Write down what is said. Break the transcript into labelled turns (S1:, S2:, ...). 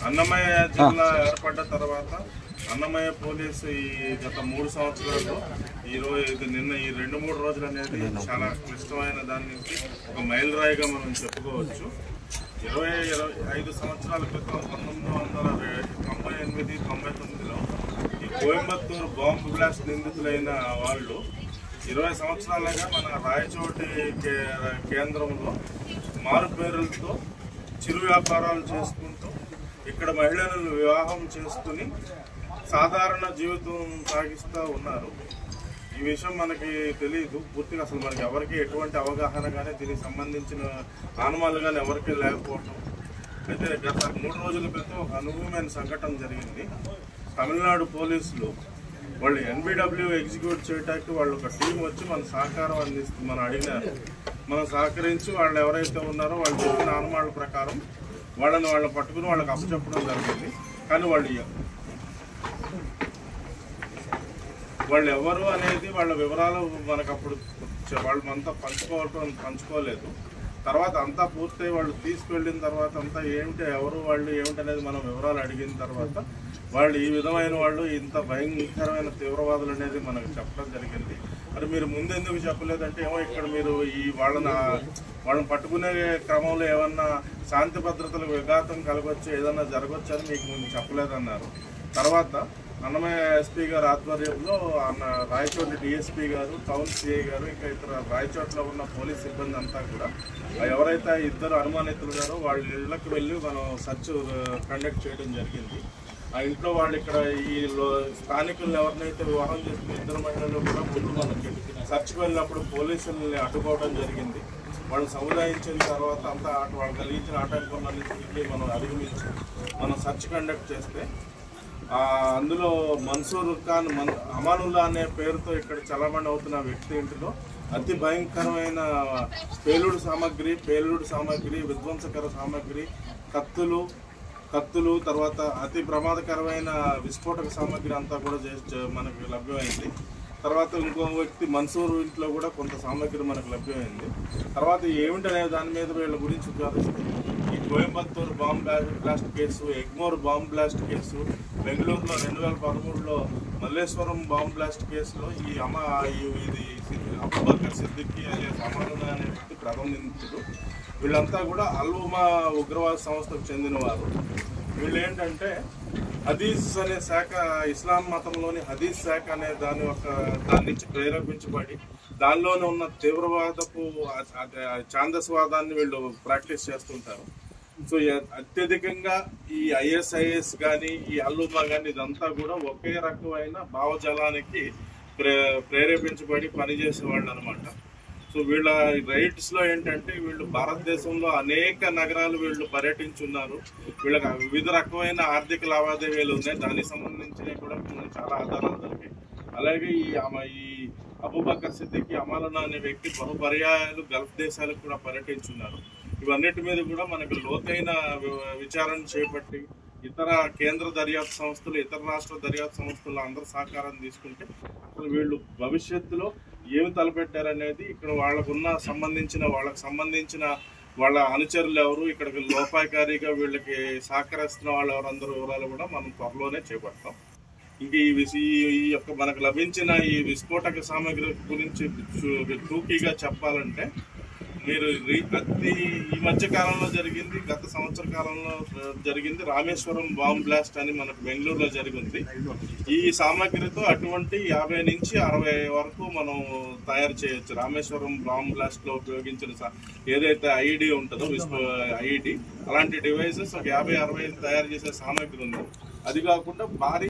S1: అన్నమయ్య జిల్లా ఏర్పడ్డ తర్వాత అన్నమయ్య పోలీసు ఈ గత 3 సంవత్సరాల్లో నిన్న ఈ 2-3 రోజులు అనేది చాలా క్లిష్టమైన దాని నుంచి ఒక మైలురాయిగా మనం చెప్పుకోవచ్చు. 25 సంవత్సరాల క్రితం 1998-99లో ఈ కోయంబత్తూరు బాంబు బ్లాస్ట్ నిందితులైన వాళ్ళు 20 సంవత్సరాలుగా మన రాయచోటి కేంద్రంలో మారు పేరులతో చిరు వ్యాపారాలు చేసుకుంటూ ఇక్కడ మహిళలను వివాహం చేసుకుని సాధారణ జీవితం సాగిస్తూ ఉన్నారు. ఈ విషయం మనకి తెలియదు పూర్తిగా, అసలు మనకి ఎవరికి ఎటువంటి అవగాహన కానీ దీనికి సంబంధించిన ఆనమాలు కానీ ఎవరికి లేకపోవటం. అయితే గత 3 రోజుల క్రితం ఒక అనుభవమైన సంఘటన జరిగింది. తమిళనాడు పోలీసులు వాళ్ళు NBW ఎగ్జిక్యూట్ చేయడానికి వాళ్ళు ఒక టీం వచ్చి మన సహకారం అందిస్తుంది మనం అడిగినారు. మనం సహకరించి వాళ్ళు ఎవరైతే ఉన్నారో వాళ్ళు చెప్పిన ఆనమాళ్ళ ప్రకారం వాళ్ళని పట్టుకుని వాళ్ళకి అప్పచెప్పడం జరిగింది. కానీ వాళ్ళు ఎవరు అనేది వాళ్ళ వివరాలు మనకు అప్పుడు వాళ్ళంతా పంచుకోలేదు. తర్వాత అంతా పూర్తయి వాళ్ళు తీసుకువెళ్ళిన తర్వాత అంతా ఎవరు వాళ్ళు ఏమిటనేది మనం వివరాలు అడిగిన తర్వాత వాళ్ళు ఈ విధమైన వాళ్ళు ఇంత భయంకరమైన తీవ్రవాదులు అనేది మనకు చెప్పడం జరిగింది. మరి మీరు ముందెందుకు చెప్పలేదంటే ఏమో ఇక్కడ మీరు వాళ్ళని పట్టుకునే క్రమంలో ఏమన్నా శాంతి భద్రతలకు విఘాతం కలగొచ్చు, ఏదన్నా జరగవచ్చు అని మీకు ముందు చెప్పలేదన్నారు. తర్వాత అన్నమయ్య ఎస్పీ గారు ఆధ్వర్యంలో రాయచోటి డిఎస్పీ గారు, టౌన్ సిఐ గారు, ఇంకా ఇతర రాయచోట్లో ఉన్న పోలీస్ సిబ్బంది అంతా కూడా ఎవరైతే 2 అనుమానితులు ఉన్నారో వాళ్ళ ఇళ్లకు వెళ్ళి మనం సర్చ్ కండక్ట్ చేయడం జరిగింది. ఆ ఇంట్లో వాళ్ళు ఇక్కడ ఈ స్థానికులను ఎవరినైతే వివాహం చేసిన 2 మహిళలు కూడా ముందు మనకి సర్చ్కి వెళ్ళినప్పుడు పోలీసుల్ని అడ్డుకోవడం జరిగింది. వాళ్ళు సముదాయించిన తర్వాత అంతా వాళ్ళు కలిగించిన ఆటంకాలన్నింటినీ మనం అధిగమించి మనం సర్చ్ కండక్ట్ చేస్తే అందులో మన్సూర్ ఖాన్ అమానుల్లా అనే పేరుతో ఇక్కడ చలామణి అవుతున్న వ్యక్తి ఇంటిలో అతి భయంకరమైన పేలుడు సామాగ్రి, విధ్వంసకర సామాగ్రి, కత్తులు తర్వాత అతి ప్రమాదకరమైన విస్ఫోటక సామాగ్రి అంతా కూడా మనకు లభ్యమైంది. తర్వాత ఇంకో వ్యక్తి మన్సూర్ ఇంట్లో కూడా కొంత సామాగ్రి మనకు లభ్యమైంది. తర్వాత ఏమిటనే దాని మీద వీళ్ళ గురించి విచారిస్తే ఈ Coimbatore bomb blast case, Egmore bomb blast case, బెంగళూరులో 2013లో మల్లేశ్వరం బాంబ్ బ్లాస్ట్ కేసులో ఇది అబూబకర్ సిద్దికీ అనే అమానుల్లా అనే వ్యక్తి ప్రథమ నిందితుడు. వీళ్ళంతా కూడా అల్-ఉమా ఉగ్రవాద సంస్థకు చెందినవారు. వీళ్ళు ఏంటంటే హదీస్ అనే శాఖ, ఇస్లాం మతంలోని హదీస్ శాఖ అనే దాని నుంచి ప్రేరేపించబడి దానిలోనే ఉన్న తీవ్రవాదపు ఛాందస్వాదాన్ని వీళ్ళు ప్రాక్టీస్ చేస్తుంటారు. సో అత్యధికంగా ఈ ISIS కానీ ఈ అల్-ఉమా కానీ ఇదంతా కూడా ఒకే రకమైన భావజాలానికి ప్రేరేపించబడి పనిచేసే వాళ్ళు అనమాట. సో వీళ్ళ రైట్స్లో ఏంటంటే వీళ్ళు భారతదేశంలో అనేక నగరాలు వీళ్ళు పర్యటించున్నారు. వీళ్ళకి వివిధ రకమైన ఆర్థిక లావాదేవీలు ఉన్నాయి. దానికి సంబంధించినవి కూడా చాలా ఆధారాలు దొరికాయి. అలాగే ఈ అబూబకర్ సిద్దికీ అమానుల్లా అనే వ్యక్తి బహుపర్యాయాలు గల్ఫ్ దేశాలకు కూడా పర్యటించున్నారు. ఇవన్నిటి మీద కూడా మనకు లోతైన విచారణ చేపట్టి ఇతర కేంద్ర దర్యాప్తు సంస్థలు, ఇతర రాష్ట్ర దర్యాప్తు సంస్థలు అందరూ సహకారం తీసుకుంటే అసలు వీళ్ళు భవిష్యత్తులో ఏమి తలపెట్టారనేది ఇక్కడ వాళ్ళకు సంబంధించిన వాళ్ళ అనుచరులు ఎవరు, ఇక్కడికి లోపాయకారిగా వీళ్ళకి సహకరిస్తున్న వాళ్ళు ఎవరందరూ వివరాలు కూడా మనం త్వరలోనే చేపడతాం. ఇంక ఈ యొక్క మనకు లభించిన ఈ విస్ఫోటక సామాగ్రి గురించి టూకీగా చెప్పాలంటే మీరు ఈ మధ్య కాలంలో జరిగింది, గత సంవత్సర కాలంలో జరిగింది రామేశ్వరం బాంబ్ బ్లాస్ట్ అని మనకు బెంగళూరులో జరిగింది. ఈ సామాగ్రితో అటువంటి 50 నుంచి 60 వరకు మనం తయారు చేయొచ్చు. రామేశ్వరం బాంబ్ బ్లాస్ట్ లో ఉపయోగించిన ఏదైతే IED ఉంటుందో IED అలాంటి డివైసెస్ ఒక 50-60 తయారు చేసే సామాగ్రి ఉంది. అది కాకుండా భారీ